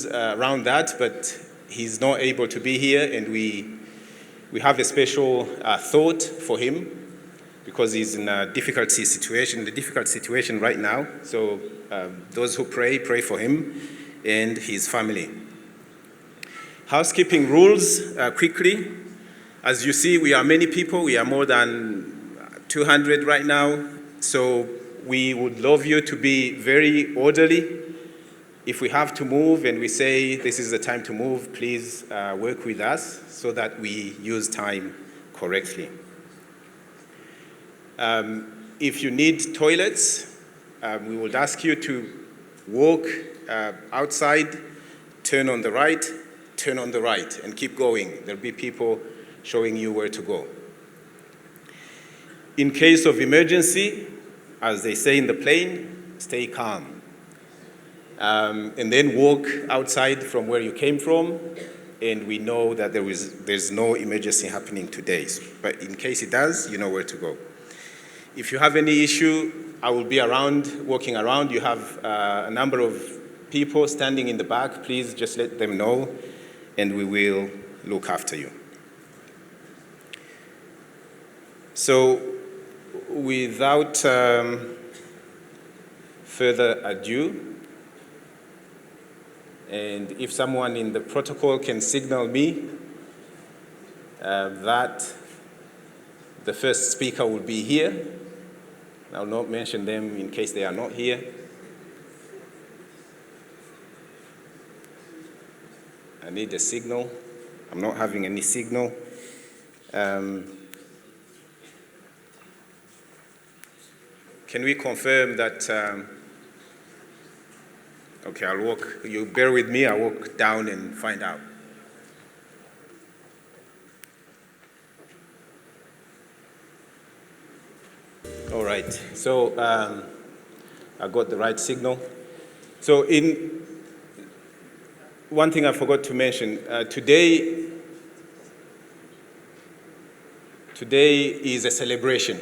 reasons around that, but he's not able to be here, and we have a special thought for him because he's in a difficult situation right now. So those who pray for him and his family. Housekeeping rules, quickly. As you see, we are many people. We are more than 200 right now. So we would love you to be very orderly. If we have to move and we say this is the time to move, please work with us so that we use time correctly. If you need toilets, we would ask you to walk outside, turn on the right, and keep going. There'll be people showing you where to go. In case of emergency, as they say in the plane, stay calm. And then walk outside from where you came from, and we know that there's no emergency happening today. But in case it does, you know where to go. If you have any issue, I will be around, walking around. You have a number of people standing in the back. Please just let them know, and we will look after you. So, without further ado, and if someone in the protocol can signal me that the first speaker will be here, I'll not mention them in case they are not here. I need a signal. I'm not having any signal. Can we confirm that? Okay, I'll walk. You bear with me. I'll walk down and find out. All right. So I got the right signal. So one thing I forgot to mention, today is a celebration.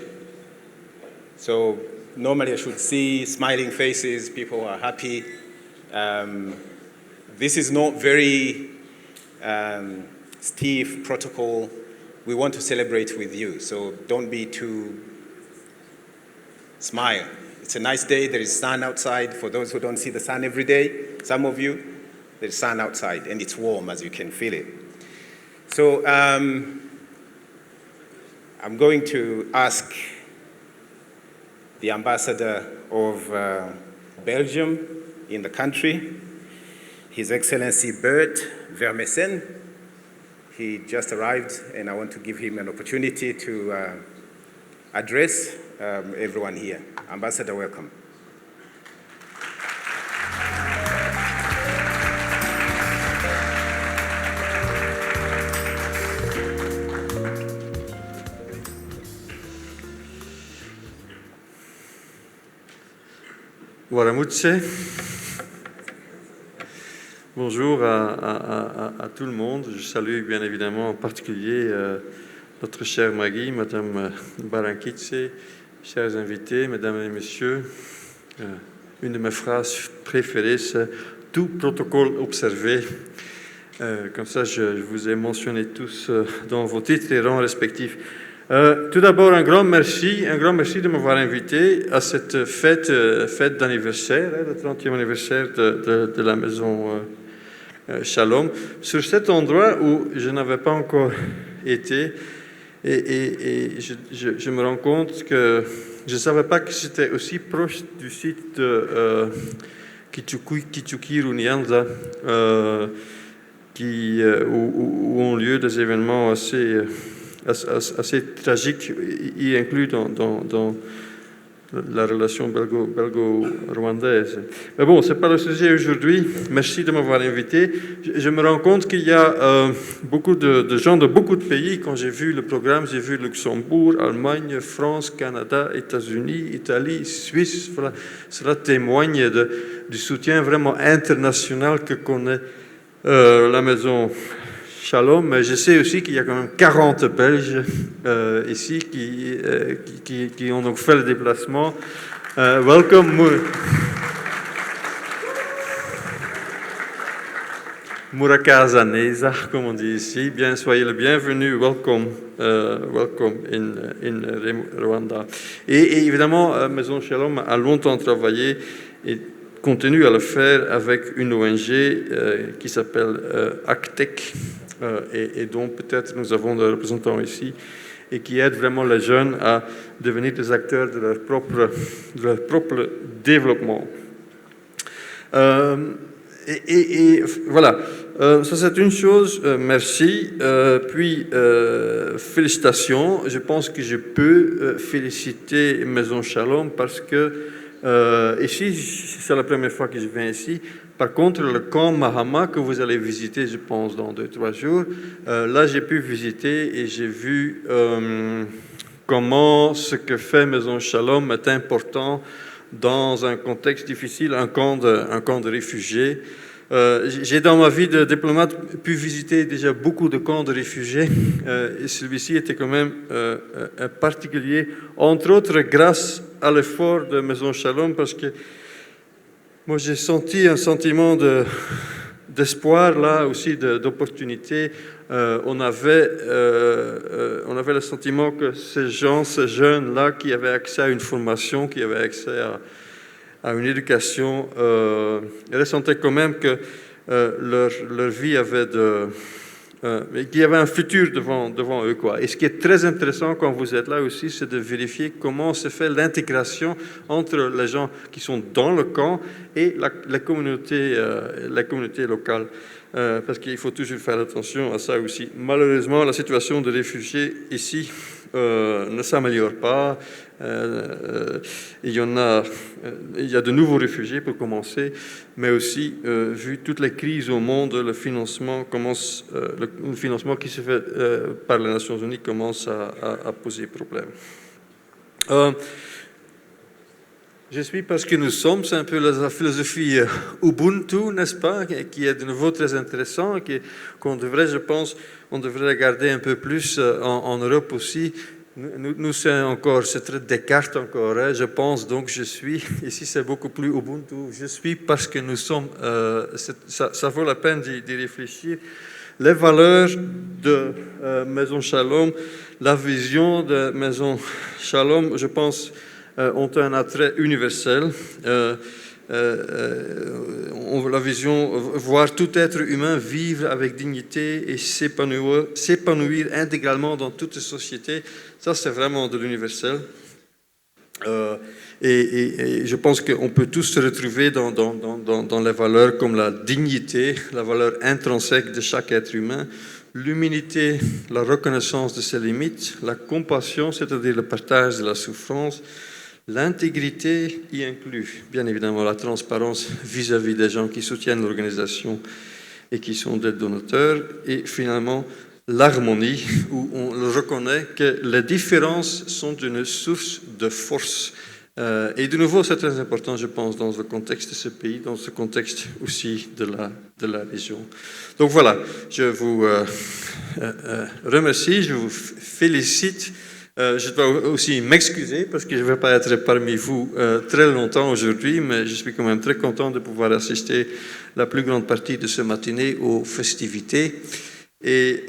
So normally I should see smiling faces, people are happy. This is not very stiff protocol. We want to celebrate with you, so don't be too smile. It's a nice day, there is sun outside. For those who don't see the sun every day, some of you, there's sun outside and it's warm as you can feel it. So I'm going to ask the ambassador of Belgium in the country, His Excellency Bert Vermesen. He just arrived and I want to give him an opportunity to address everyone here. Ambassador, welcome. Waramutse. Bonjour à tout le monde. Je salue bien évidemment en particulier notre chère Maggie, Madame Barankitse, chers invités, Mesdames et Messieurs. Une de mes phrases préférées, c'est « tout protocole observé ». Comme ça, je vous ai mentionné tous dans vos titres et rangs respectifs. Tout d'abord, un grand merci de m'avoir invité à cette fête d'anniversaire, le 30e anniversaire de la maison Shalom, sur cet endroit où je n'avais pas encore été, et je me rends compte que je ne savais pas que c'était aussi proche du site de Kichukiro Nyanza, où ont lieu des événements assez tragique, y inclus dans la relation belgo-rwandaise. Mais bon, ce n'est pas le sujet aujourd'hui. Merci de m'avoir invité. Je me rends compte qu'il y a beaucoup de gens de beaucoup de pays. Quand j'ai vu le programme, j'ai vu Luxembourg, Allemagne, France, Canada, États-Unis, Italie, Suisse. Voilà. Cela témoigne du soutien vraiment international que connaît la maison Shalom, mais je sais aussi qu'il y a quand même 40 Belges ici qui ont donc fait le déplacement. Welcome. Murakasa Neza, comme on dit ici. Bien, soyez le bienvenu. Welcome, welcome in Rwanda. Et évidemment, Maison Shalom a longtemps travaillé et continue à le faire avec une ONG qui s'appelle Actec et dont peut-être nous avons des représentants ici et qui aide vraiment les jeunes à devenir des acteurs de leur propre développement. Et voilà, ça c'est une chose, merci. Puis, félicitations. Je pense que je peux féliciter Maison Shalom parce que ici, c'est la première fois que je viens ici. Par contre, le camp Mahama que vous allez visiter, je pense, dans 2-3 jours, là j'ai pu visiter et j'ai vu comment ce que fait Maison Shalom est important dans un contexte difficile, un camp de réfugiés. J'ai dans ma vie de diplomate pu visiter déjà beaucoup de camps de réfugiés et celui-ci était quand même particulier, entre autres grâce à l'effort de Maison Shalom, parce que moi j'ai senti un sentiment d'espoir là aussi, d'opportunité. On avait le sentiment que ces jeunes-là qui avaient accès à une formation, qui avaient accès à une éducation, ressentaient quand même que leur vie avait qu'il y avait un futur devant eux, quoi. Et ce qui est très intéressant quand vous êtes là aussi, c'est de vérifier comment se fait l'intégration entre les gens qui sont dans le camp et la communauté locale. Parce qu'il faut toujours faire attention à ça aussi. Malheureusement, la situation des réfugiés ici ne s'améliore pas. Il y a de nouveaux réfugiés pour commencer, mais aussi, vu toutes les crises au monde, le financement qui se fait par les Nations Unies commence à poser problème. Je suis parce que nous sommes, c'est un peu la philosophie Ubuntu, n'est-ce pas, qui est de nouveau très intéressant, qu'on devrait, je pense, on devrait regarder un peu plus en Europe aussi. Nous c'est très Descartes encore, hein, je pense, donc je suis. Ici, c'est beaucoup plus Ubuntu. Je suis parce que nous sommes. Ça vaut la peine d'y réfléchir. Les valeurs de Maison Shalom, la vision de Maison Shalom, je pense, ont un attrait universel. La vision, voir tout être humain vivre avec dignité et s'épanouir intégralement dans toute société, ça c'est vraiment de l'universel. Et je pense qu'on peut tous se retrouver dans les valeurs comme la dignité, la valeur intrinsèque de chaque être humain, l'humilité, la reconnaissance de ses limites, la compassion, c'est-à-dire le partage de la souffrance. L'intégrité y inclut, bien évidemment, la transparence vis-à-vis des gens qui soutiennent l'organisation et qui sont des donateurs. Et finalement, l'harmonie, où on reconnaît que les différences sont une source de force. Et de nouveau, c'est très important, je pense, dans le contexte de ce pays, dans ce contexte aussi de la région. Donc voilà, je vous remercie, je vous félicite. Je dois aussi m'excuser parce que je ne vais pas être parmi vous très longtemps aujourd'hui, mais je suis quand même très content de pouvoir assister la plus grande partie de ce matinée aux festivités. Et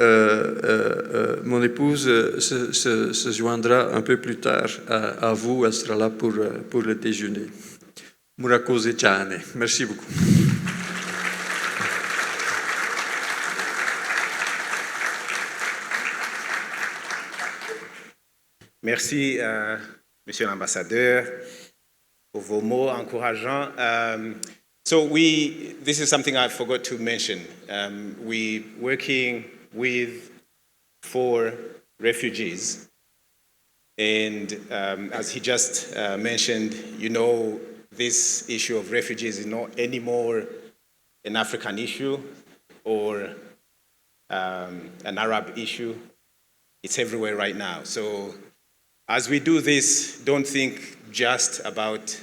mon épouse se joindra un peu plus tard à vous, elle sera là pour le déjeuner. Murakoze Chane. Merci beaucoup. Merci, Monsieur l'Ambassadeur, pour vos mots encourageants. This is something I forgot to mention. We're working for refugees. And as he just mentioned, this issue of refugees is not anymore an African issue or an Arab issue. It's everywhere right now. So as we do this, don't think just about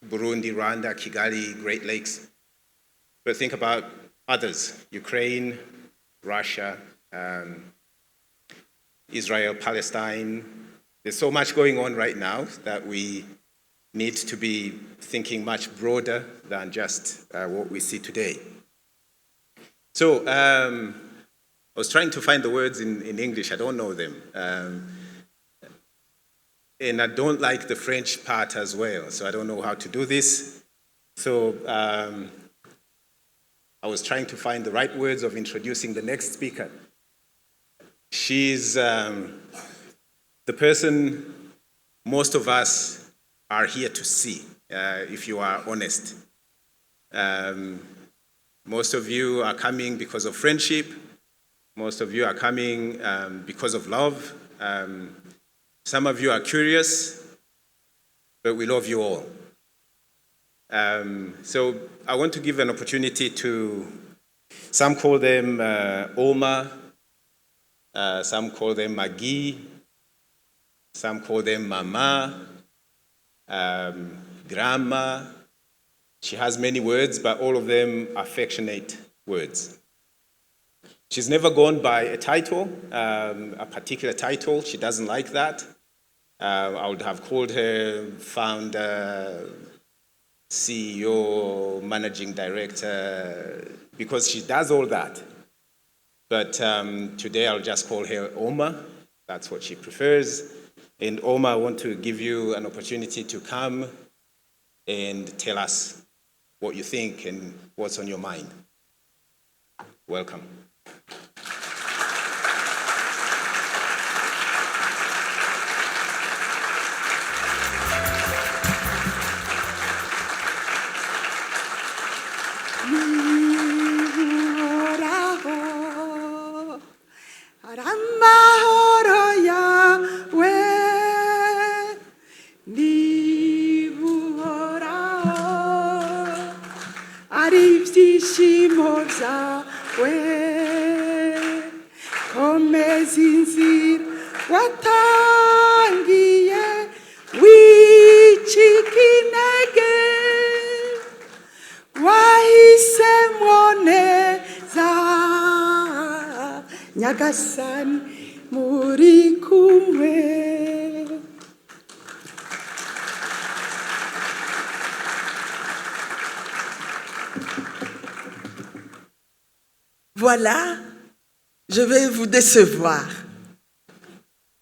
Burundi, Rwanda, Kigali, Great Lakes, but think about others, Ukraine, Russia, Israel, Palestine. There's so much going on right now that we need to be thinking much broader than just what we see today. So I was trying to find the words in English. I don't know them. And I don't like the French part as well, so I don't know how to do this. So I was trying to find the right words of introducing the next speaker. She's the person most of us are here to see, if you are honest. Most of you are coming because of friendship. Most of you are coming because of love. Some of you are curious, but we love you all. So I want to give an opportunity to, some call them Oma, some call them Magi, some call them Mama, Grandma. She has many words, but all of them affectionate words. She's never gone by a title, a particular title. She doesn't like that. I would have called her founder, CEO, managing director, because she does all that. But today I'll just call her Oma. That's what she prefers. And Oma, I want to give you an opportunity to come and tell us what you think and what's on your mind. Welcome. Voilà, je vais vous décevoir.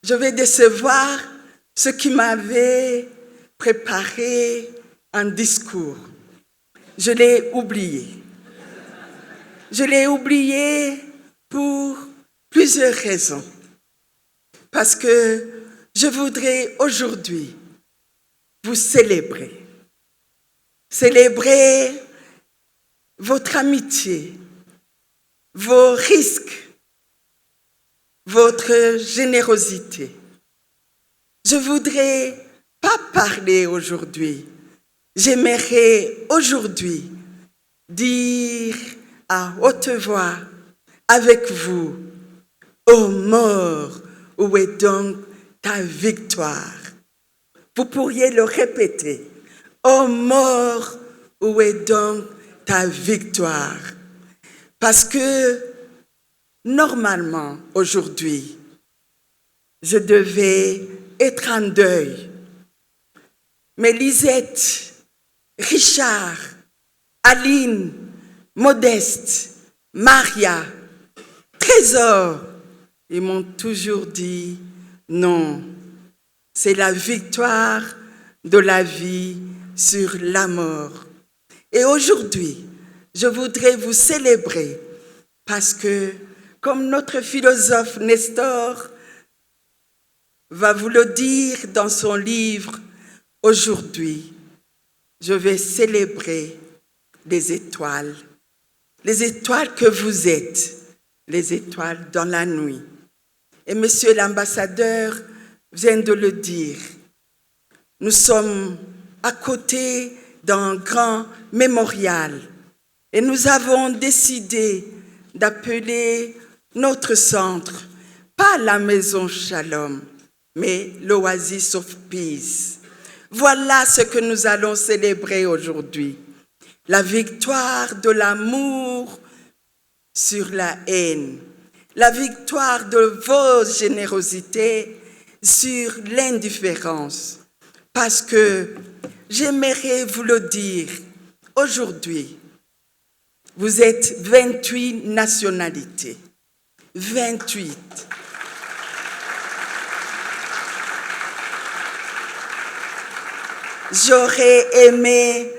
Je vais décevoir ceux qui m'avaient préparé un discours. Je l'ai oublié. Je l'ai oublié pour plusieurs raisons. Parce que je voudrais aujourd'hui vous célébrer. Célébrer votre amitié, vos risques, votre générosité. Je ne voudrais pas parler aujourd'hui. J'aimerais aujourd'hui dire à haute voix avec vous, ô mort, où est donc ta victoire? Vous pourriez le répéter. Ô mort, où est donc ta victoire? Parce que, normalement, aujourd'hui, je devais être en deuil. Mais Lisette, Richard, Aline, Modeste, Maria, Trésor, ils m'ont toujours dit non. C'est la victoire de la vie sur la mort. Et aujourd'hui, je voudrais vous célébrer parce que, comme notre philosophe Nestor va vous le dire dans son livre, aujourd'hui, je vais célébrer les étoiles que vous êtes, les étoiles dans la nuit. Et Monsieur l'ambassadeur vient de le dire, nous sommes à côté d'un grand mémorial et nous avons décidé d'appeler notre centre, pas la Maison Shalom, mais l'Oasis of Peace. Voilà ce que nous allons célébrer aujourd'hui. La victoire de l'amour sur la haine. La victoire de vos générosités sur l'indifférence. Parce que j'aimerais vous le dire, aujourd'hui, Vous êtes 28 nationalités. 28. J'aurais aimé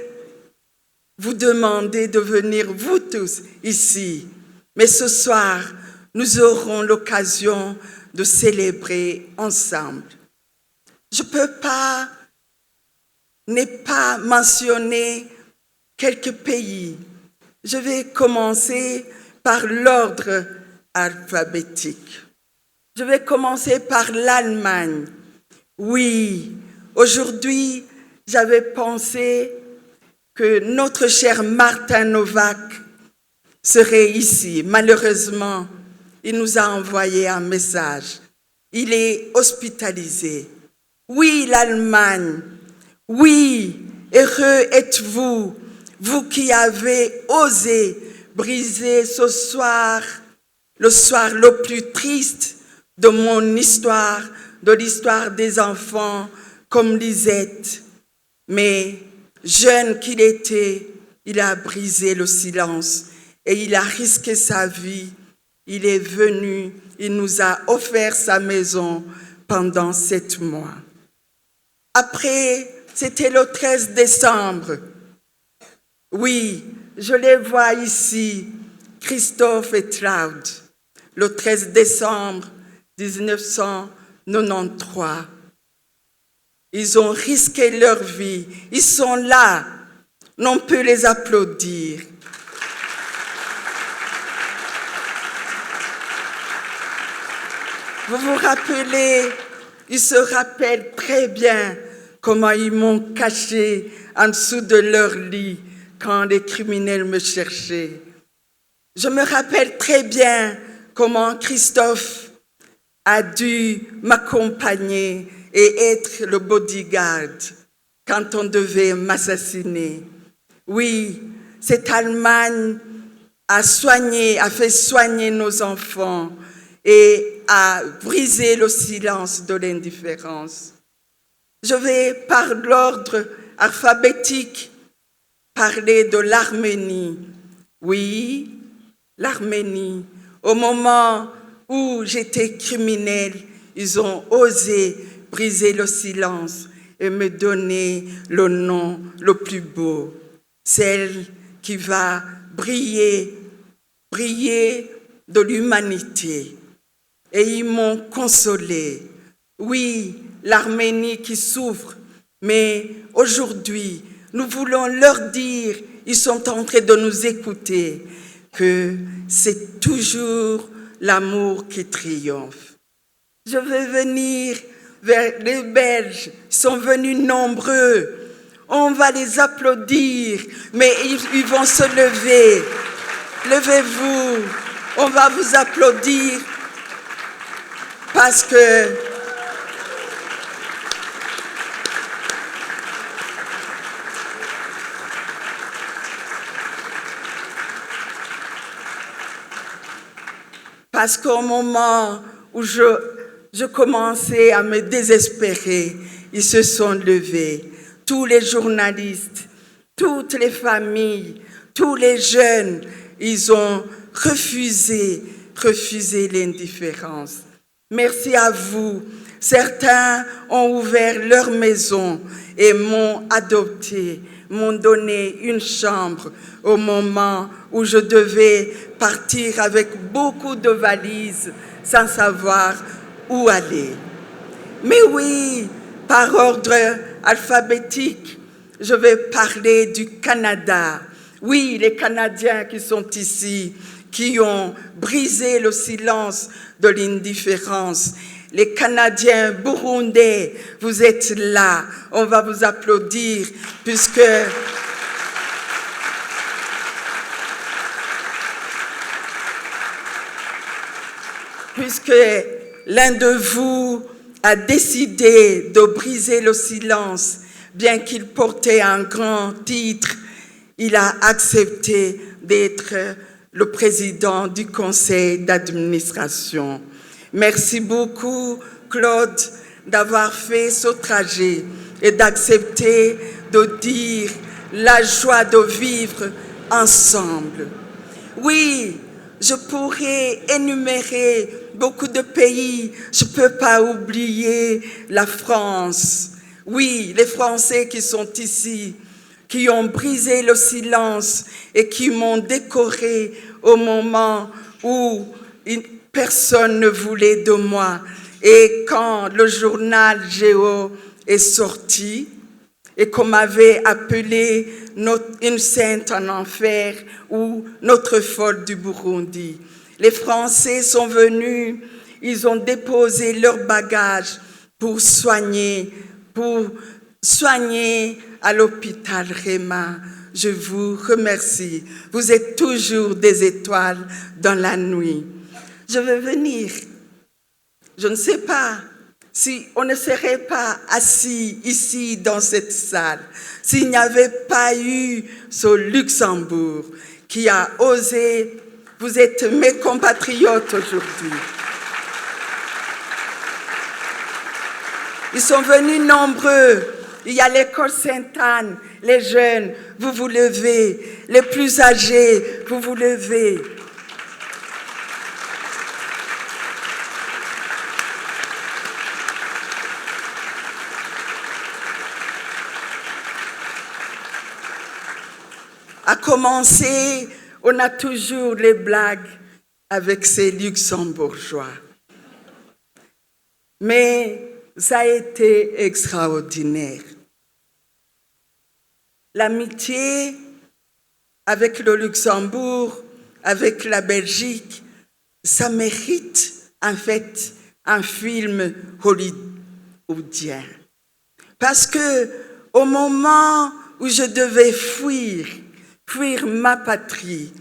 vous demander de venir, vous tous, ici. Mais ce soir, nous aurons l'occasion de célébrer ensemble. Je ne peux pas ne pas mentionner quelques pays. Je vais commencer par l'ordre alphabétique. Je vais commencer par l'Allemagne. Oui, aujourd'hui, j'avais pensé que notre cher Martin Novak serait ici. Malheureusement, il nous a envoyé un message. Il est hospitalisé. Oui, l'Allemagne. Oui, heureux êtes-vous, vous qui avez osé briser ce soir, le soir le plus triste de mon histoire, de l'histoire des enfants comme Lisette. Mais jeune qu'il était, il a brisé le silence et il a risqué sa vie. Il est venu, il nous a offert sa maison pendant 7 mois. Après, c'était le 13 décembre. Oui, je les vois ici, Christophe et Claude, le 13 décembre 1993. Ils ont risqué leur vie. Ils sont là. On peut les applaudir. Vous vous rappelez, ils se rappellent très bien comment ils m'ont caché en dessous de leur lit quand les criminels me cherchaient. Je me rappelle très bien comment Christophe a dû m'accompagner et être le bodyguard quand on devait m'assassiner. Oui, cette Allemagne a fait soigner nos enfants et a brisé le silence de l'indifférence. Je vais, par l'ordre alphabétique, parler de l'Arménie. Oui, l'Arménie. Au moment où j'étais criminelle, ils ont osé briser le silence et me donner le nom le plus beau, celle qui va briller de l'humanité. Et ils m'ont consolée. Oui, l'Arménie qui souffre, mais aujourd'hui, nous voulons leur dire, ils sont en train de nous écouter, que c'est toujours l'amour qui triomphe. Je vais venir vers les Belges, ils sont venus nombreux. On va les applaudir, mais ils vont se lever. Levez-vous, on va vous applaudir parce que qu'au moment où je commençais à me désespérer, ils se sont levés. Tous les journalistes, toutes les familles, tous les jeunes, ils ont refusé l'indifférence. Merci à vous. Certains ont ouvert leur maison et m'ont adopté, m'ont donné une chambre au moment où je devais partir avec beaucoup de valises sans savoir où aller. Mais oui, par ordre alphabétique, je vais parler du Canada. Oui, les Canadiens qui sont ici, qui ont brisé le silence de l'indifférence. Les Canadiens burundais, vous êtes là. On va vous applaudir puisque l'un de vous a décidé de briser le silence, bien qu'il portait un grand titre, il a accepté d'être le président du conseil d'administration. Merci beaucoup, Claude, d'avoir fait ce trajet et d'accepter de dire la joie de vivre ensemble. Oui, je pourrais énumérer beaucoup de pays. Je ne peux pas oublier la France. Oui, les Français qui sont ici, qui ont brisé le silence et qui m'ont décoré au moment où personne ne voulait de moi. Et quand le journal Géo est sorti et qu'on m'avait appelé une sainte en enfer ou notre folle du Burundi, les Français sont venus, ils ont déposé leurs bagages pour soigner à l'hôpital Réma. Je vous remercie. Vous êtes toujours des étoiles dans la nuit. Je vais venir. Je ne sais pas si on ne serait pas assis ici dans cette salle, s'il n'y avait pas eu ce Luxembourg qui a osé. Vous êtes mes compatriotes aujourd'hui. Ils sont venus nombreux. Il y a l'école Sainte-Anne, les jeunes, vous vous levez. Les plus âgés, vous vous levez. À commencer, on a toujours les blagues avec ces luxembourgeois. Mais ça a été extraordinaire. L'amitié avec le Luxembourg, avec la Belgique, ça mérite en fait un film hollywoodien. Parce que au moment où je devais fuir ma patrie,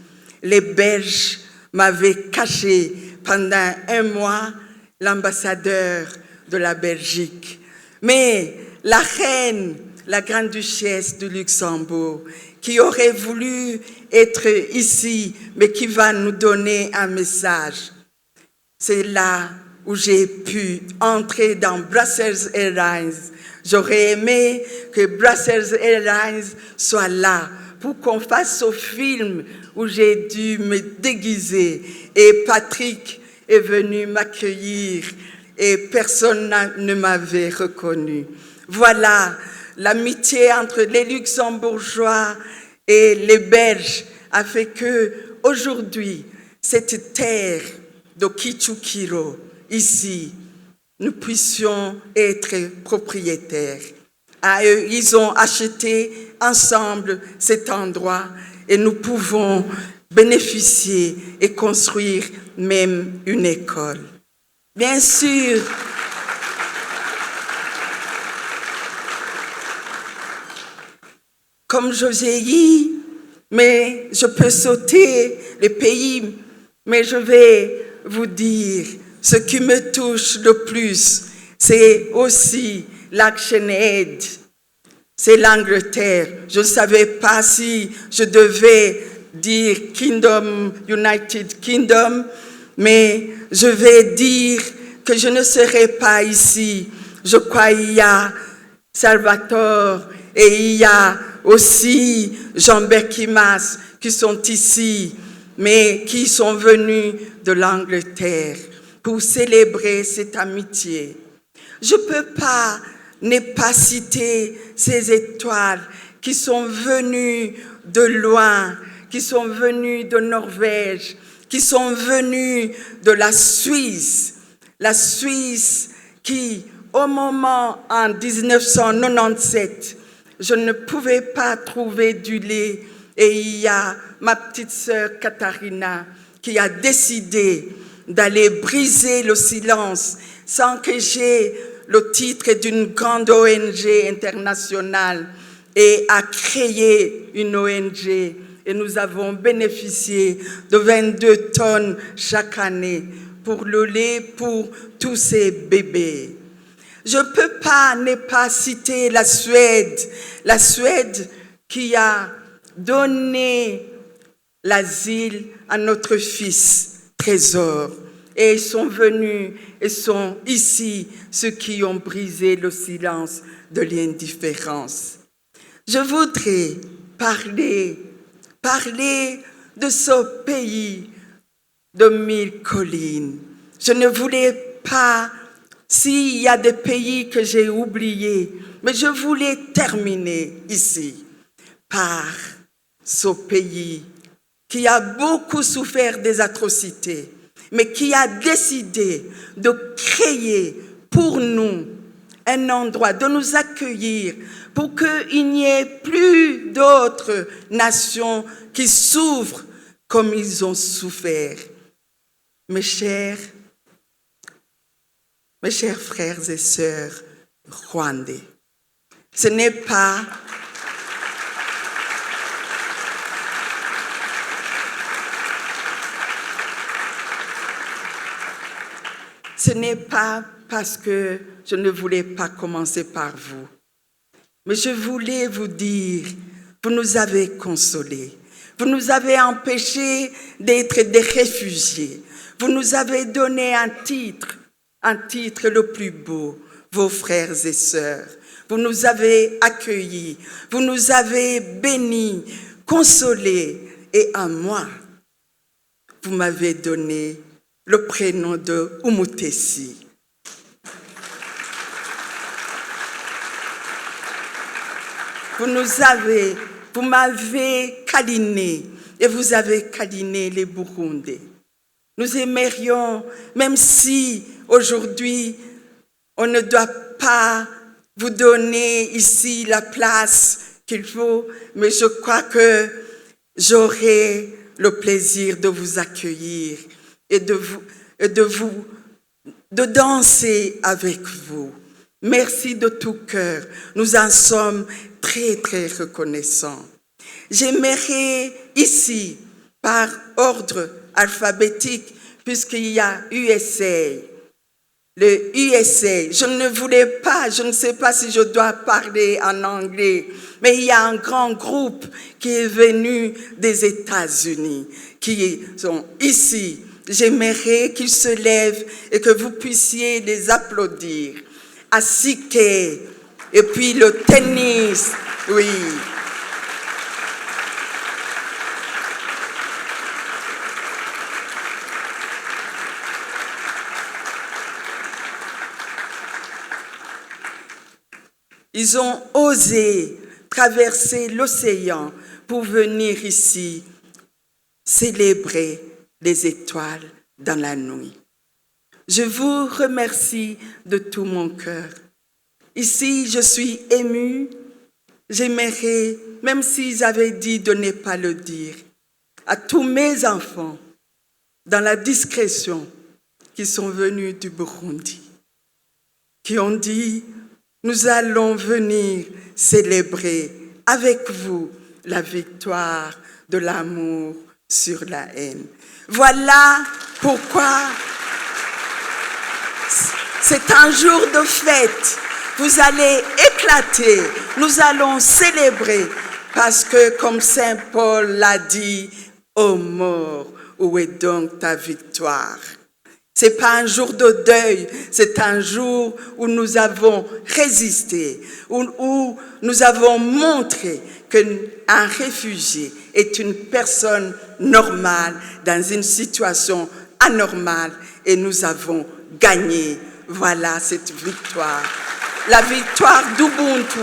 les Belges m'avaient caché pendant 1 mois l'ambassadeur de la Belgique. Mais la reine, la grande-duchesse du Luxembourg, qui aurait voulu être ici, mais qui va nous donner un message. C'est là où j'ai pu entrer dans Brussels Airlines. J'aurais aimé que Brussels Airlines soit là pour qu'on fasse ce film où j'ai dû me déguiser. Et Patrick est venu m'accueillir et personne ne m'avait reconnu. Voilà, l'amitié entre les Luxembourgeois et les Belges a fait que aujourd'hui, cette terre de Kichukiro, ici, nous puissions être propriétaires. À eux, ils ont acheté ensemble cet endroit et nous pouvons bénéficier et construire même une école. Bien sûr, comme Josélie, mais je peux sauter les pays, mais je vais vous dire, ce qui me touche le plus, c'est aussi l'ActionAid, c'est l'Angleterre. Je ne savais pas si je devais dire Kingdom, United Kingdom, mais je vais dire que je ne serai pas ici. Je crois qu'il y a Salvatore et il y a aussi Jean-Berkimas qui sont ici, mais qui sont venus de l'Angleterre pour célébrer cette amitié. Je ne peux pas ne pas citer ces étoiles qui sont venues de loin, qui sont venues de Norvège, qui sont venues de la Suisse qui, au moment en 1997, je ne pouvais pas trouver du lait et il y a ma petite sœur Katharina qui a décidé d'aller briser le silence sans que j'aie le titre d'une grande ONG internationale et a créé une ONG et nous avons bénéficié de 22 tonnes chaque année pour le lait pour tous ces bébés. Je ne peux pas ne pas citer la Suède qui a donné l'asile à notre fils Trésor. Et ils sont venus et sont ici ceux qui ont brisé le silence de l'indifférence. Je voudrais parler de ce pays de 1000 collines. Je ne voulais pas, s'il y a des pays que j'ai oubliés, mais je voulais terminer ici par ce pays qui a beaucoup souffert des atrocités, mais qui a décidé de créer pour nous un endroit, de nous accueillir pour qu'il n'y ait plus d'autres nations qui souffrent comme ils ont souffert. Mes chers frères et sœurs rwandais, ce n'est pas parce que je ne voulais pas commencer par vous, mais je voulais vous dire, vous nous avez consolés, vous nous avez empêchés d'être des réfugiés, vous nous avez donné un titre le plus beau, vos frères et sœurs. Vous nous avez accueillis, vous nous avez bénis, consolés, et à moi, vous m'avez donné le prénom de Umutesi. Vous m'avez câliné et vous avez câliné les Burundais. Nous aimerions, même si aujourd'hui on ne doit pas vous donner ici la place qu'il faut, mais je crois que j'aurai le plaisir de vous accueillir et de danser avec vous. Merci de tout cœur. Nous en sommes très, très reconnaissants. J'aimerais ici, par ordre alphabétique, puisqu'il y a USA. Le USA, je ne voulais pas, je ne sais pas si je dois parler en anglais, mais il y a un grand groupe qui est venu des États-Unis, qui sont ici. J'aimerais qu'ils se lèvent et que vous puissiez les applaudir. Asike, et puis le tennis, oui. Ils ont osé traverser l'océan pour venir ici célébrer les étoiles dans la nuit. Je vous remercie de tout mon cœur. Ici, je suis émue. J'aimerais, même s'ils avaient dit de ne pas le dire, à tous mes enfants, dans la discrétion, qui sont venus du Burundi, qui ont dit, nous allons venir célébrer avec vous la victoire de l'amour sur la haine. Voilà pourquoi c'est un jour de fête. Vous allez éclater, nous allons célébrer, parce que comme Saint Paul l'a dit, ô mort, où est donc ta victoire? C'est pas un jour de deuil, c'est un jour où nous avons résisté, où nous avons montré qu'un réfugié est une personne normale dans une situation anormale, et nous avons gagné. Voilà cette victoire. La victoire d'Ubuntu,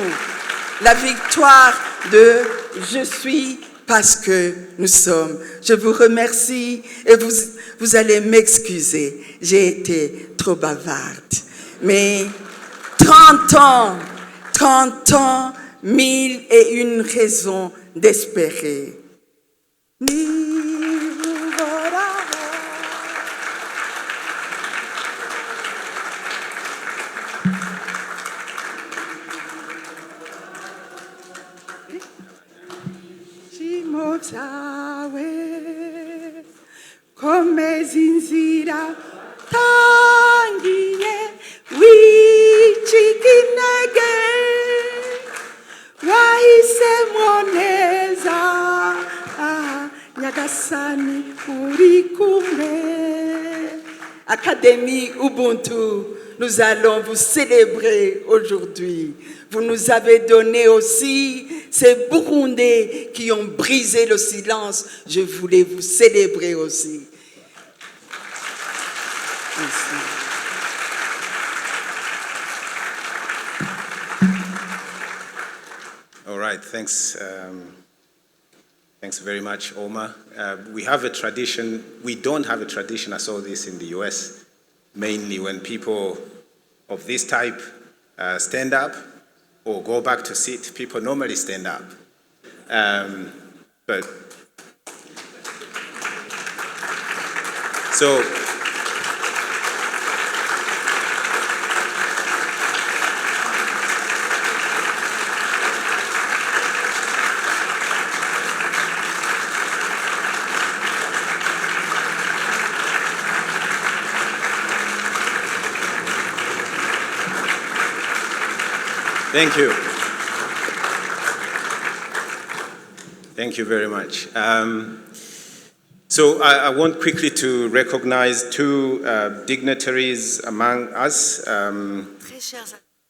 la victoire de « Je suis » parce que nous sommes. Je vous remercie et vous allez m'excuser. J'ai été trop bavarde. Mais 30 ans, 1001 raisons d'espérer. Zawe komeza inzira tangiye wicika intege wahisemo neza nyagasani uri kumwe Académie Ubuntu, nous allons vous célébrer aujourd'hui. Vous nous avez donné aussi ces Burundais qui ont brisé le silence. Je voulais vous célébrer aussi. Merci. All right, thanks. Thanks very much, Omar. We have a tradition, we don't have a tradition, I saw this in the US, mainly when people of this type stand up or go back to sit, people normally stand up. But so, thank you. Thank you very much. So I want quickly to recognize two dignitaries among us.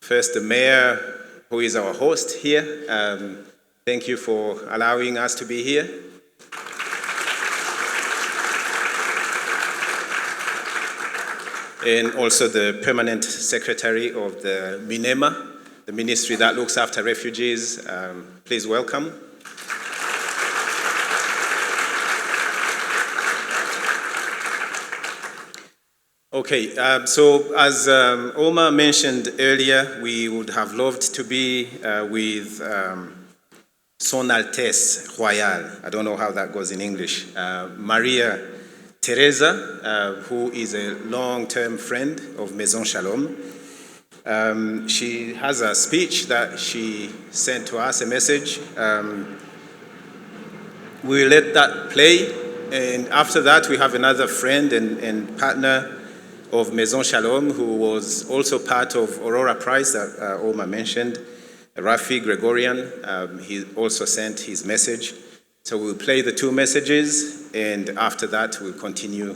First, the mayor, who is our host here. Thank you for allowing us to be here. And also the permanent secretary of the MINEMA, the ministry that looks after refugees. Please welcome. Okay, so as Omar mentioned earlier, we would have loved to be with Son Altesse Royale. I don't know how that goes in English. Maria Teresa, who is a long-term friend of Maison Shalom. She has a speech that she sent to us, a message. We'll let that play, and after that we have another friend and partner of Maison Shalom, who was also part of Aurora Prize that Omar mentioned, Rafi Gregorian. He also sent his message. So we'll play the two messages, and after that we'll continue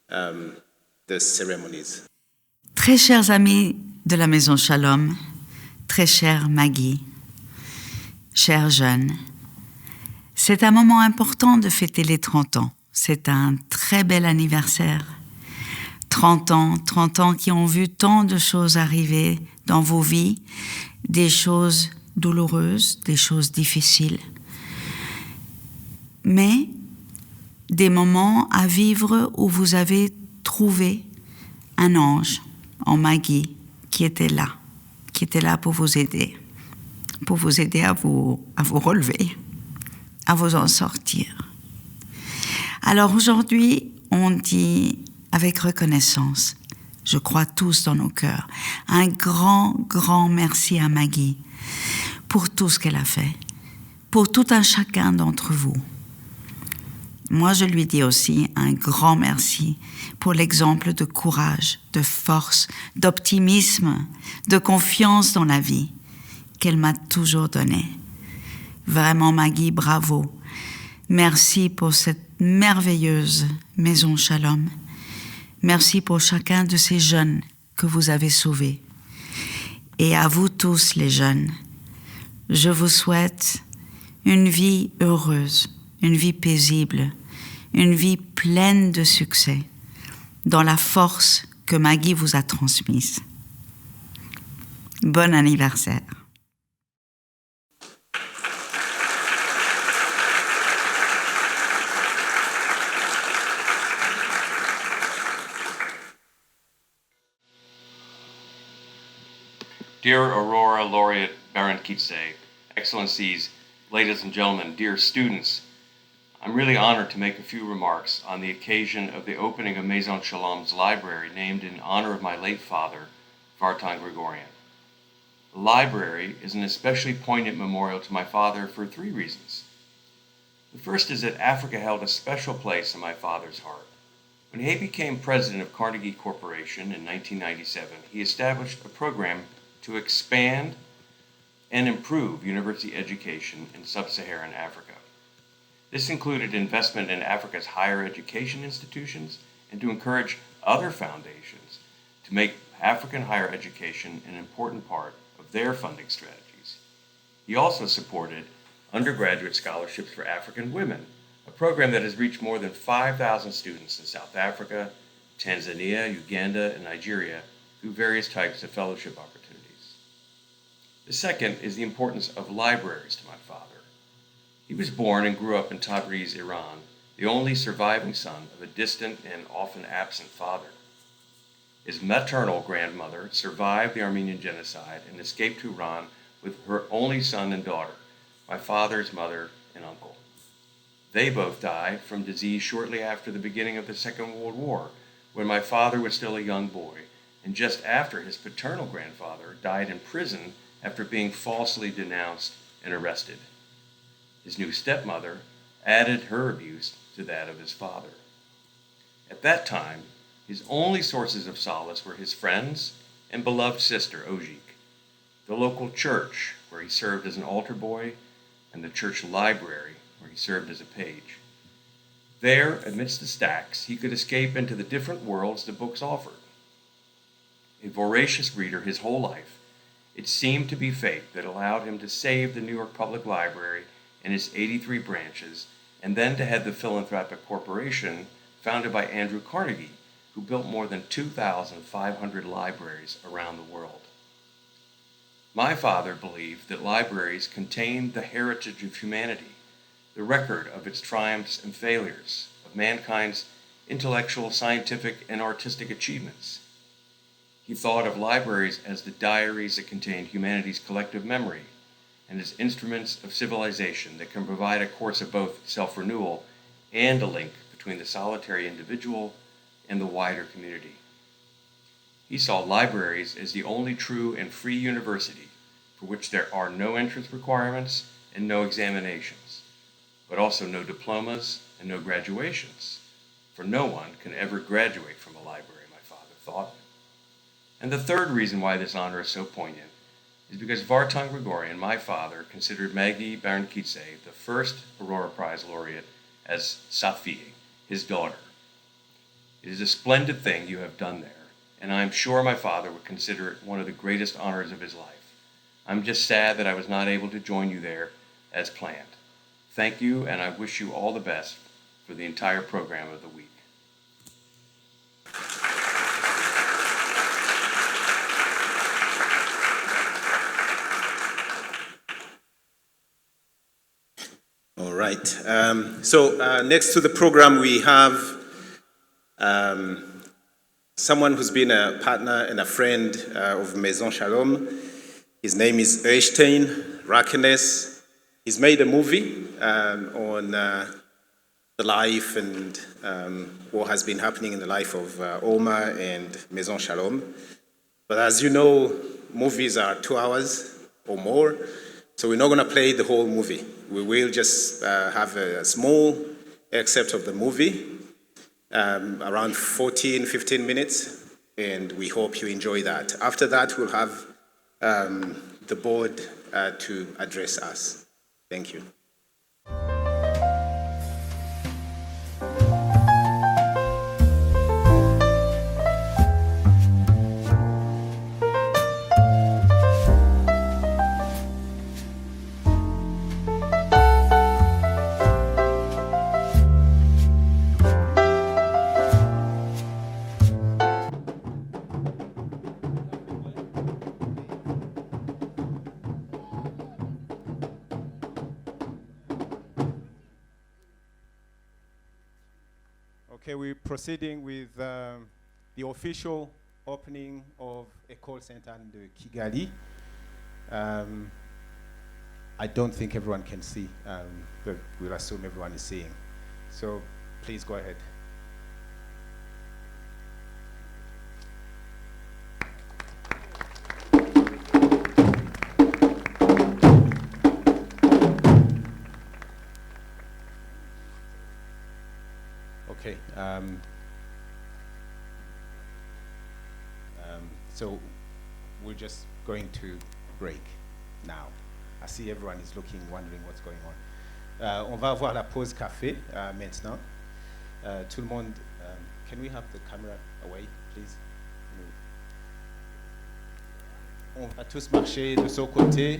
the ceremonies. Très chers amis de la Maison Shalom, très chère Maggie, chers jeunes, c'est un moment important de fêter les 30 ans. C'est un très bel anniversaire. 30 ans qui ont vu tant de choses arriver dans vos vies, des choses douloureuses, des choses difficiles, mais des moments à vivre où vous avez trouvé un ange en Maggie qui était là pour vous aider à vous relever, à vous en sortir. Alors aujourd'hui, on dit avec reconnaissance, je crois tous dans nos cœurs, un grand merci à Maggie pour tout ce qu'elle a fait, pour tout un chacun d'entre vous. Moi, je lui dis aussi un grand merci pour l'exemple de courage, de force, d'optimisme, de confiance dans la vie qu'elle m'a toujours donné. Vraiment, Maggie, bravo. Merci pour cette merveilleuse Maison Shalom. Merci pour chacun de ces jeunes que vous avez sauvés. Et à vous tous, les jeunes, je vous souhaite une vie heureuse, une vie paisible, une vie pleine de succès, dans la force que Maggie vous a transmise. Bon anniversaire. Dear Aurora Laureate Barankitse, Excellencies, ladies and gentlemen, dear students, I'm really honored to make a few remarks on the occasion of the opening of Maison Shalom's library, named in honor of my late father, Vartan Gregorian. The library is an especially poignant memorial to my father for three reasons. The first is that Africa held a special place in my father's heart. When he became president of Carnegie Corporation in 1997, he established a program to expand and improve university education in sub-Saharan Africa. This included investment in Africa's higher education institutions and to encourage other foundations to make African higher education an important part of their funding strategies. He also supported undergraduate scholarships for African women, a program that has reached more than 5,000 students in South Africa, Tanzania, Uganda, and Nigeria through various types of fellowship opportunities. The second is the importance of libraries to my father. He was born and grew up in Tabriz, Iran, the only surviving son of a distant and often absent father. His maternal grandmother survived the Armenian genocide and escaped to Iran with her only son and daughter, my father's mother and uncle. They both died from disease shortly after the beginning of the Second World War, when my father was still a young boy, and just after his paternal grandfather died in prison after being falsely denounced and arrested. His new stepmother added her abuse to that of his father. At that time, his only sources of solace were his friends and beloved sister, Ojik, the local church, where he served as an altar boy, and the church library, where he served as a page. There, amidst the stacks, he could escape into the different worlds the books offered. A voracious reader his whole life, it seemed to be fate that allowed him to save the New York Public Library and its 83 branches, and then to head the philanthropic corporation founded by Andrew Carnegie, who built more than 2,500 libraries around the world. My father believed that libraries contained the heritage of humanity, the record of its triumphs and failures, of mankind's intellectual, scientific, and artistic achievements. He thought of libraries as the diaries that contained humanity's collective memory, and as instruments of civilization that can provide a course of both self-renewal and a link between the solitary individual and the wider community. He saw libraries as the only true and free university for which there are no entrance requirements and no examinations, but also no diplomas and no graduations, for no one can ever graduate from a library, my father thought. And the third reason why this honor is so poignant is because Vartan Grigorian, my father, considered Maggie Barenkitze the first Aurora Prize laureate as Safi, his daughter. It is a splendid thing you have done there, and I am sure my father would consider it one of the greatest honors of his life. I'm just sad that I was not able to join you there as planned. Thank you, and I wish you all the best for the entire program of the week. All right. So next to the program, we have someone who's been a partner and a friend of Maison Shalom. His name is Eystein Rakenes. He's made a movie on the life and what has been happening in the life of Oma and Maison Shalom. But as you know, movies are 2 hours or more, so we're not going to play the whole movie. We will just have a small excerpt of the movie, around 14, 15 minutes, and we hope you enjoy that. After that, we'll have the board to address us. Thank you. Okay, we're proceeding with the official opening of a call center in the Kigali. I don't think everyone can see, but we'll assume everyone is seeing. So please go ahead. Okay. So we're just going to break now. I see everyone is looking, wondering what's going on. On va avoir la pause café maintenant. Tout le monde can we have the camera away, please? On va tous marcher de ce côté.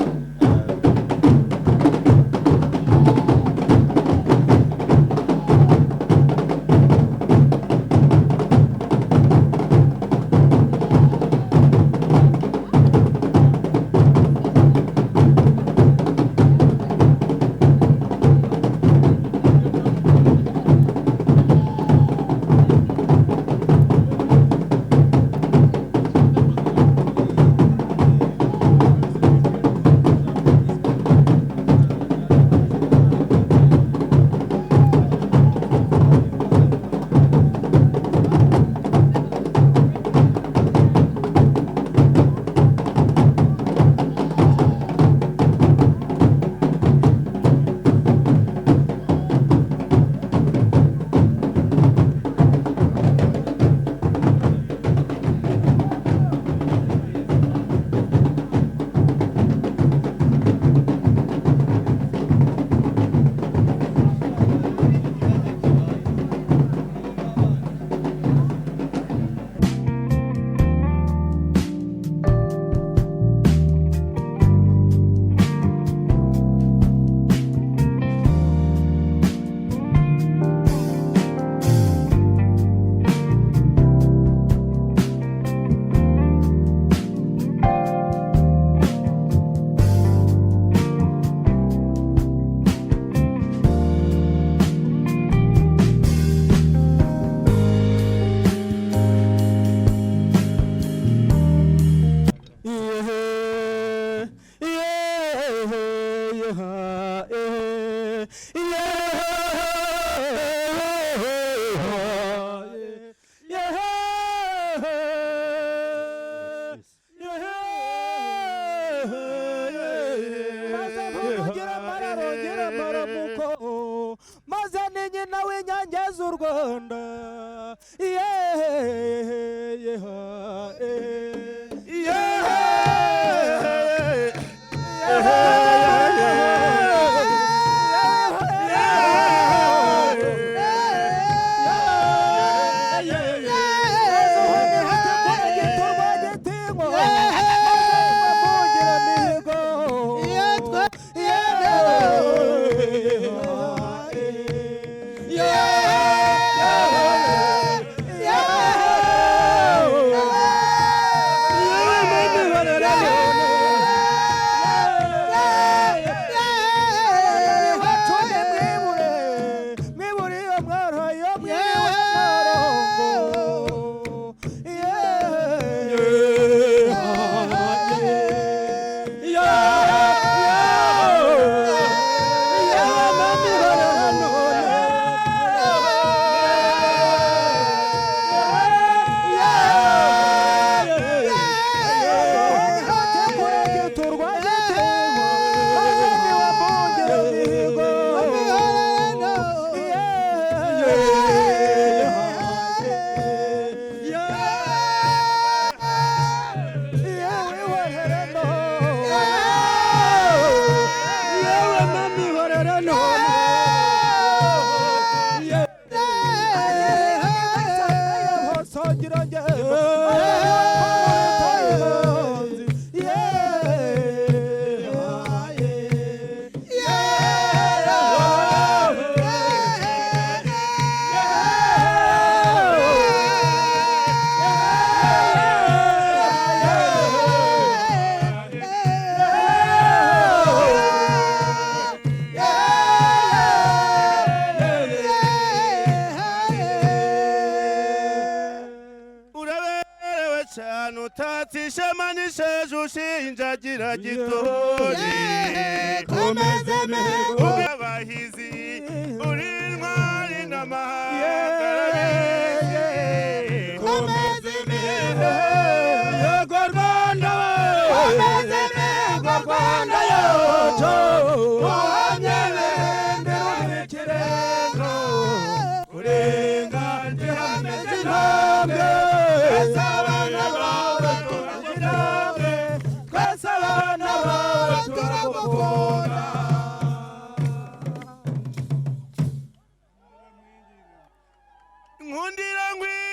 Nkundira ngwi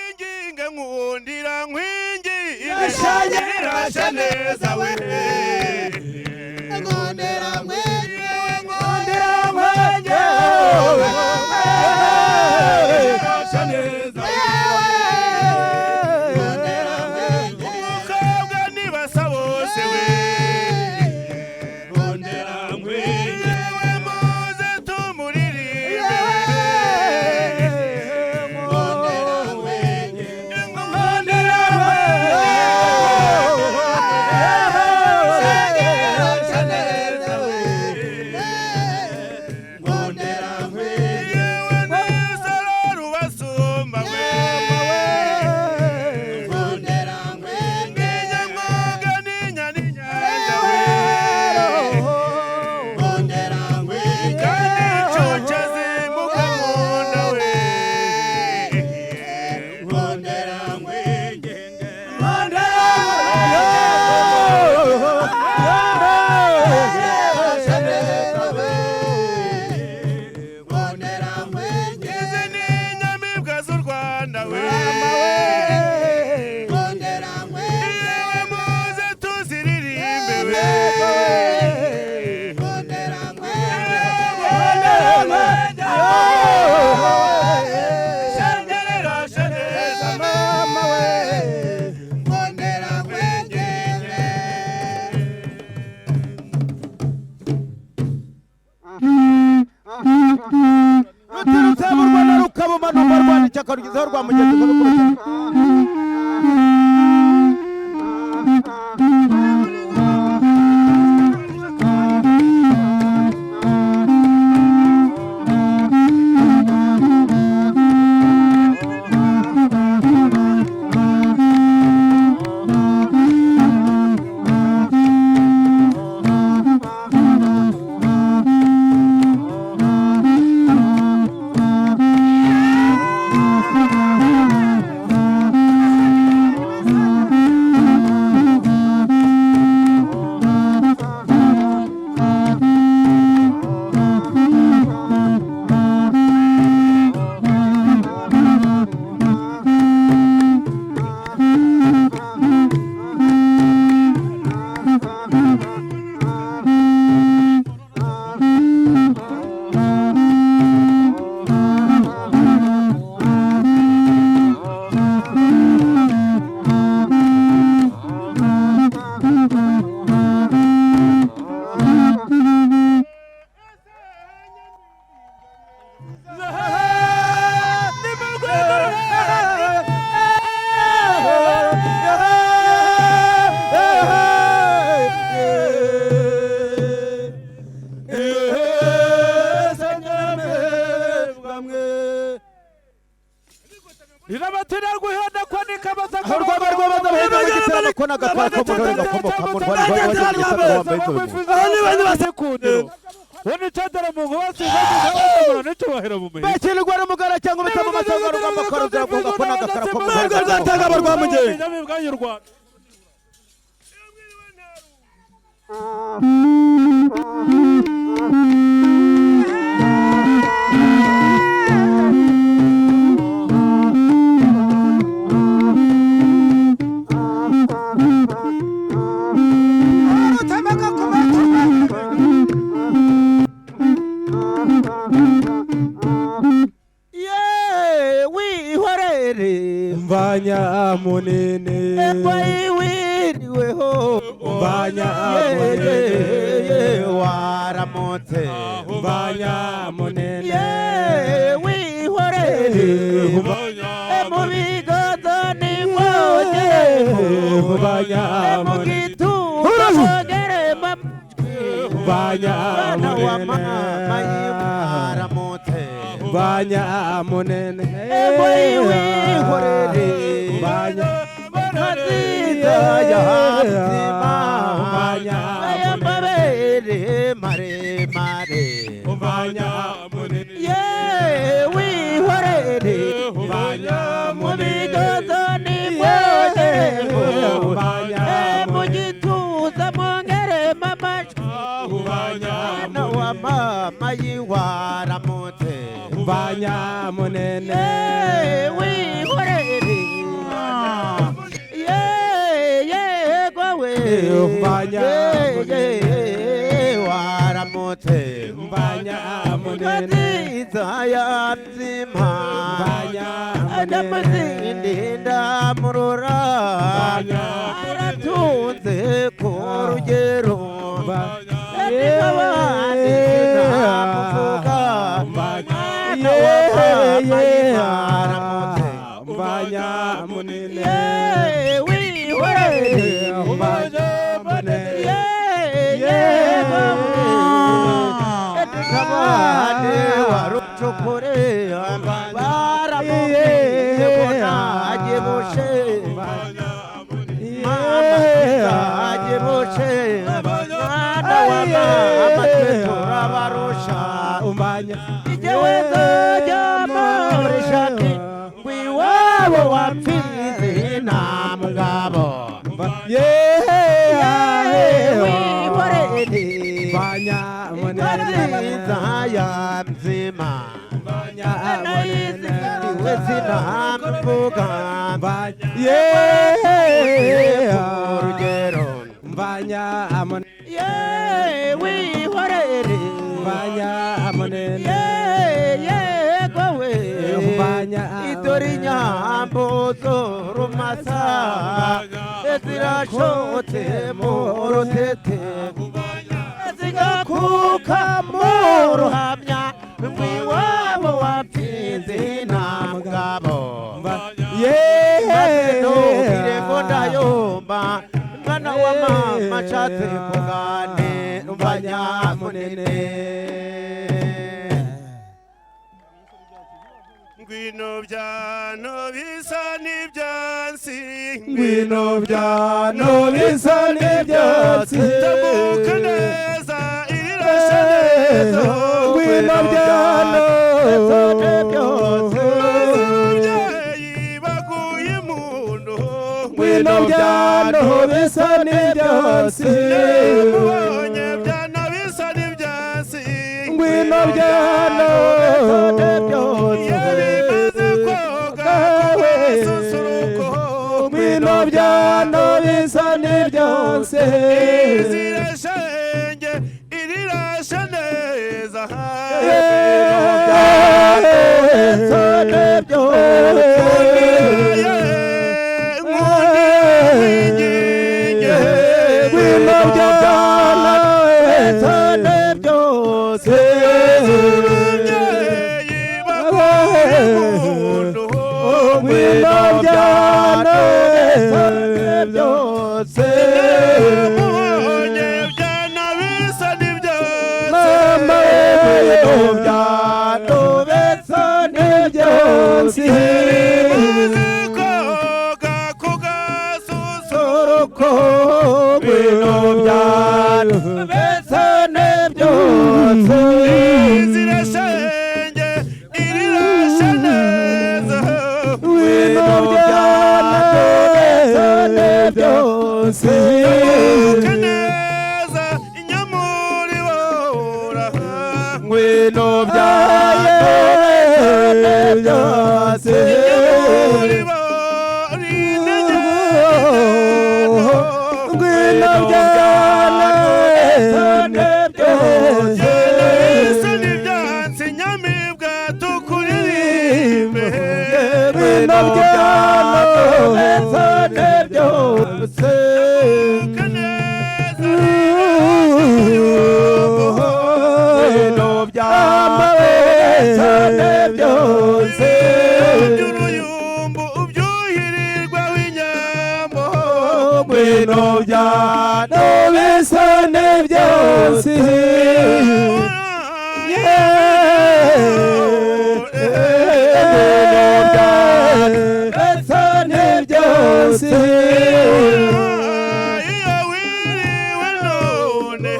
shaneza we ngondera mwenye shaneza umukobwa nibasa bose we ngondera mwenye muze tumuririmbe ngondera mwenye ngondera shaneza we ngondera mwenye solo rubasumba we ngondera mwenye nyamwaga ninyanja we ngondera mwenye kandi chucha zimuka munda we ngondera mwenye ngondera shaneza we ngondera mwenye izi ni inyamibwa z'u Rwanda we ngondera mwenye muze tuziririmbe we ngondera mwenye shangerera shaneza mama we ngondera mwenye ruturutse mu Rwanda rukabuma numva Rwanda icyaka rugizeho rwa mugenzi ukabikurikira irabatera guhenda kwanika basaka urwaba rwabaza baheza bagitera ko nagakora ko mugore gakomoka mu Rwanda rw'abandi basekundiro wone cyadara mu ngwase bagitera n'icyo bahera mu mehe bakirwa n'umugara cyangwa bitamo masanga rugamba korozera ko nagakora ko mugore gatanga barwamuje bw'u Rwanda Mbanya munene wiriweho mbanya munene waramutse mbanya munene wihorere mu bigodo ni mwoje mbanya munene mbanya munene waramutse mbanya munene wihorere mbanya Maziza ya hatima mbanya mbabere mare mare mbanya munene ye wihorere mbanya mubigozo ni mwoje mbanya mugituza mongere mamacho mbanya na wa mama yiwaramutse mbanya munene wihorere mbanya waramutse mbanya munene nziza nzima mbanya ndamuzindinda murora aratunze ku rugero abandi sinamuvuga mbanya munene mbanya munene kabane warucukure baramubwiye ko ntajye bushe ntajye bushe mwana wa mama twe turabarusha ijewe nzajya murishaki ngwiwabo wapfize nta mugabo wihorere mbanya munene nziza mzima mbanya munene iwe sinamuvuga urugero mbanya munene wihorere mbanya munene yegowe mbanya idore inyambo z'urumasa zirashotse mu rutete zigakuka mu ruhamya ngwiwabo wapfize nta mugabo nubwire ngo ndayomba mwana wa mama nshatse kugane mbanya munene ngwino byano bisa n'ibyansi ngwino byano bisa n'ibyatsi tambuka neza irirashe neza ngwino byano ababyeyi baguye impundu ngwino byano bisa n'ibyatsi mubonye byano bisa n'ibyansi ngwino byano ngwino byano bisa n'ibyose zirashenge irirashe neza ngwino byano bisa n'ibyose ngwino byano byose mubonye byano bisa n'ibyansi mama ngwino byano bisa n'ibyose koga ku gasusu ngwino byano bisa n'ibyose zirashenge irirashe neza ngwino byano bisa n'ibyose tambuka neza inyamuri bora ngwino byano byose inyamuri bora ngwino byano byose bisa n'ibyansi nyamibwa tukuririmbe ngwino byano bisa n'ibyose ngwino byano bisa n'ibyose uruyumbu ubyuhirirwa w'inyambo ngwino byano bisa n'ibyose bisa n'ibyose iyo wiriwe none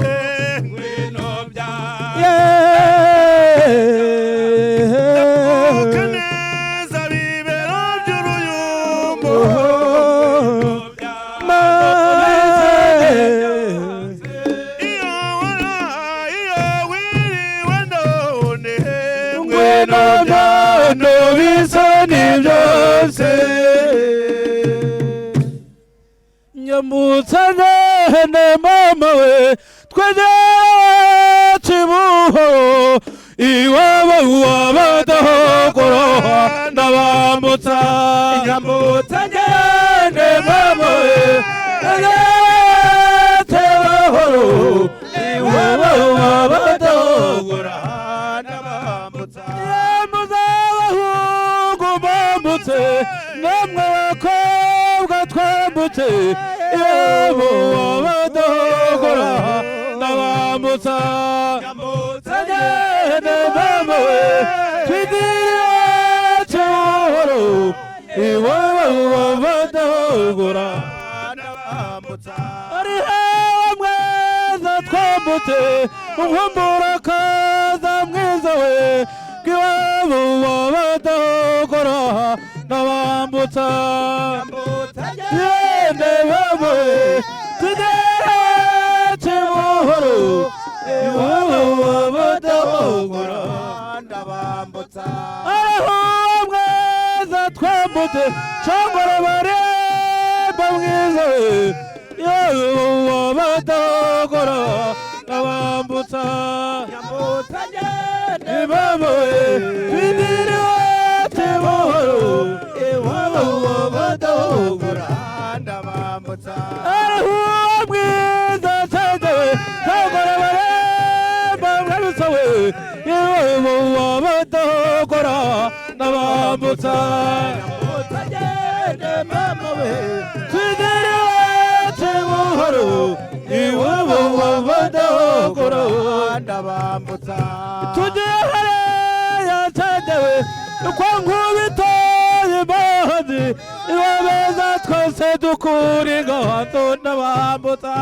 tambuka neza bibero by'uruyumbu iyo wiriwe none ngwino byano bisa n'ibyose nyambutsa ne mama we twegere Kibuhoro iwabo wabadahogora ndabambutsa nyambutsa ngende mama we Kibuhoro iwabo wabadahogora ndabambutsa muzabahungu bambutse namwe bakobwa twambutse iwabo wabadahogora ndabambutsa nyambutsa ngende mama we twigire Kibuhoro iwabo wabadahogora ndabambutsa ari hamwe twambutse umuhumura kaza mwiza we iwabo wabadahogora ndabambutsa ngende mama we twigire Kibuhoro iwabo wabadahogora ndabambutsa aho mwiza twambutse shongora baremba mwiza we iwabo wabadahogora ndabambutsa nyambutsa ngende mama we twigire Kibuhoro iwabo wabadahogora ndabambutsa aho mwiza cyagewe shongora baremba mwiza we iwabo wabadahogora ndabambutsa nyambutsa ngende mama we twigire Kibuhoro iwabo wabadahogora ndabambutsa tugiye yacagewe kwa nkubito y'imbazi iwabeza twese dukura ingahato ndabambutsa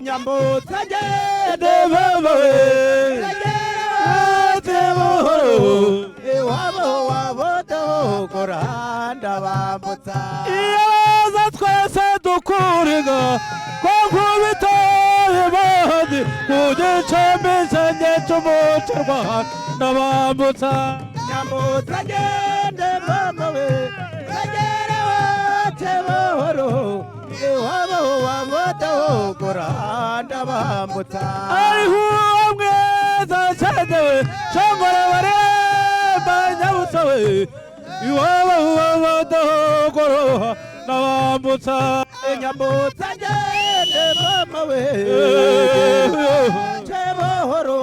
nyambutsa ngende mama we Kibuhoro iwabo wabadahogora ndabambutsa iwabeza twese dukura ingahato kwa nkubito y'imbazi ku gicumbi cyanjye cy'umuco Rwanda ndabambutsa nyambutsa ngende mama we twegere Kibuhoro iwabo wabadahogora ndabambutsa ariho mwiza cyagewe shongora baremba nyabutsa we iwabo wabadahogora ndabambutsa nyambutsa ngende mama we Kibuhoro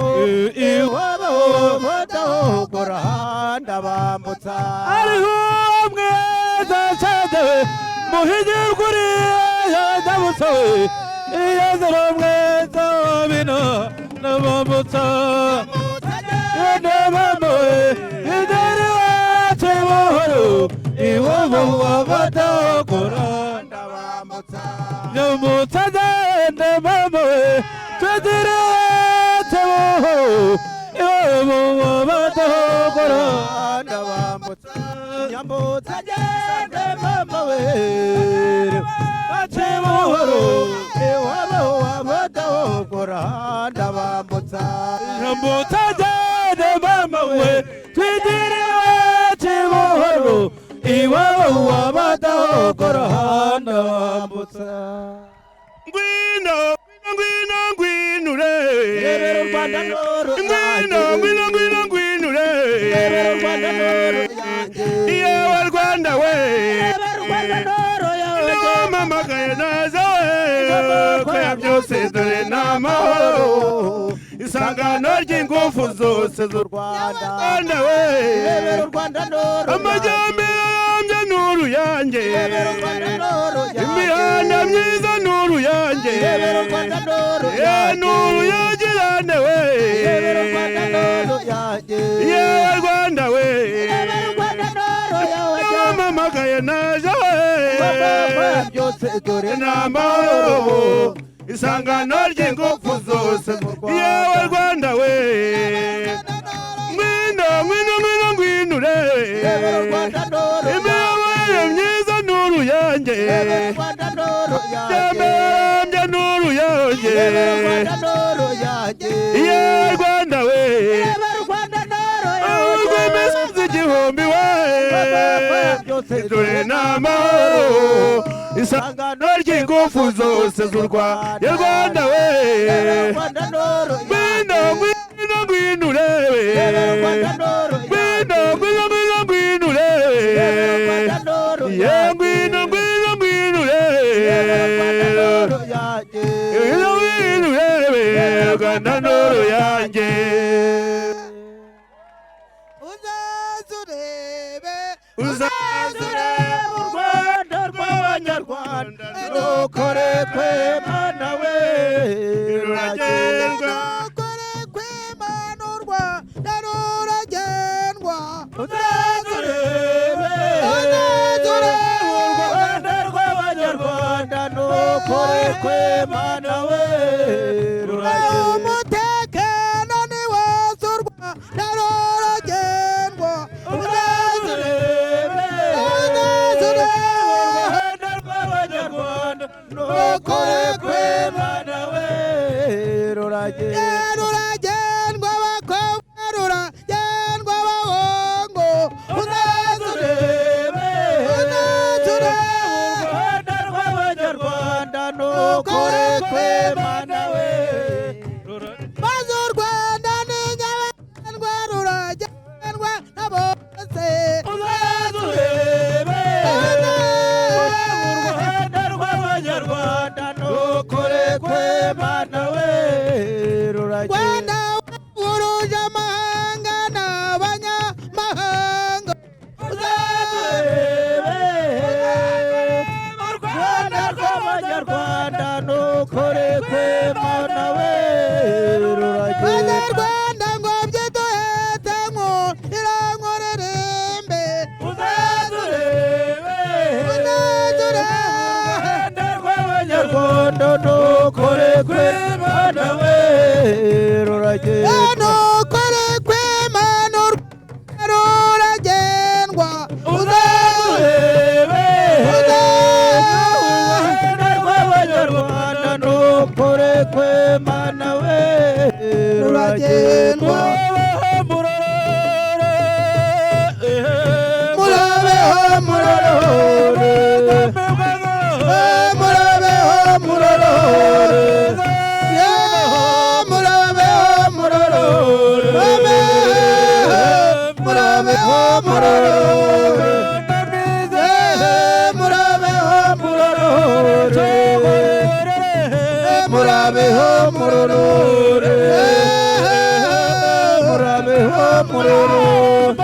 iwabo wabadahogora ndabambutsa ariho mwiza cyagewe muhigirwe nyabutsa we iyazira mwiza wabina ndabambutsa ngende mama we idari Kibuhoro iwabo wabadahogora ndabambutsa nyambutsa ngende mama we twigire Kibuhoro iwabo wabadahogora ndabambutsa nyambutsa ngende mama we Kibuhoro iwabo wabadahogora ndabambutsa nyambutsa ngende mama we twigire Kibuhoro iwabo wabadahogora ndabambutsa ngwino ngwino ngwinure Rebero Rwanda Ndoro ngwino ngwino ngwino ngwinure Rebero Rwanda Ndoro yanjye iyewe Rwanda we Rebero Rwanda Ndoro yanjye namamagaye naza we koya byose dore n'amahoro isangano ry'ingufu zose z'u Rwanda we Rebero Rwanda Ndoro amajyambere arambye n'uru yanjye Rebero Rwanda Ndoro yanjye imihanda myiza n'uru yanjye Rebero Rwanda Ndoro yanjye n'uru yagirane we Rebero Rwanda Ndoro yanjye yewe Rwanda we Rebero Rwanda Ndoro yanjye namamagaye naje we byose dore n'amahoro isangano ry'ingufu zose mu Rwanda yewe Rwanda we ngwino ngwino ngwino ngwinure Rebero Rwanda Ndoro imiyoborere myiza n'uru yanjye Rebero Rwanda Ndoro yanjye byambere n'uru yanjye Rebero Rwanda Ndoro yanjye yewe Rwanda we Rebero Rwanda Ndoro yanjye urw'imisozi igihumbi we byose dore n'amahoro isangano ry'ingufu zose z'u Rwanda Rwanda we Rwanda ndoro ngwino ngwino ngwino urebe ngwino ngwino ngwino ngwino urebe ye ngwino ngwino ngwino urebe yanjye ngwino ngwino urebe Rwanda ndoro yanjye uzazurebe uzazurebe u Rwanda rw'abanyarwanda rukore kwemana we ruragendwa rukore kwemana u Rwanda ruragendwa uzazurebe u Rwanda rw'abanyarwanda rukore kwemana we umutekano ni wose u Rwanda ruragendwa uzazurebe rukore kwemana we ruragendwa abakobwa ruragendwa abahungu uzazurebe Rwanda rw'abanyarwanda rukore kwemana we maze u Rwanda ni nyabagendwa ruragendwa na bose uzazurebe Rwanda rw'abanyarwanda rukore kwemana we Rwanda wuruje amahanga n'abanyamahanga uzazurebe Rwanda rw'abanyarwanda rukore kwemana we Rwanda ngo byiduhete ngo irankorerembe uzazurebe Rwanda rw'abanyarwanda rukore kwemana we rukore kwemana ruragendwa uzazurebe Rwanda rw'abanyarwanda rukore kwemana we ruragendwa murabeho murorore murabeho murorore murabeho murorore murabeho murorore murabeho murorore murabeho murorore murabeho murorore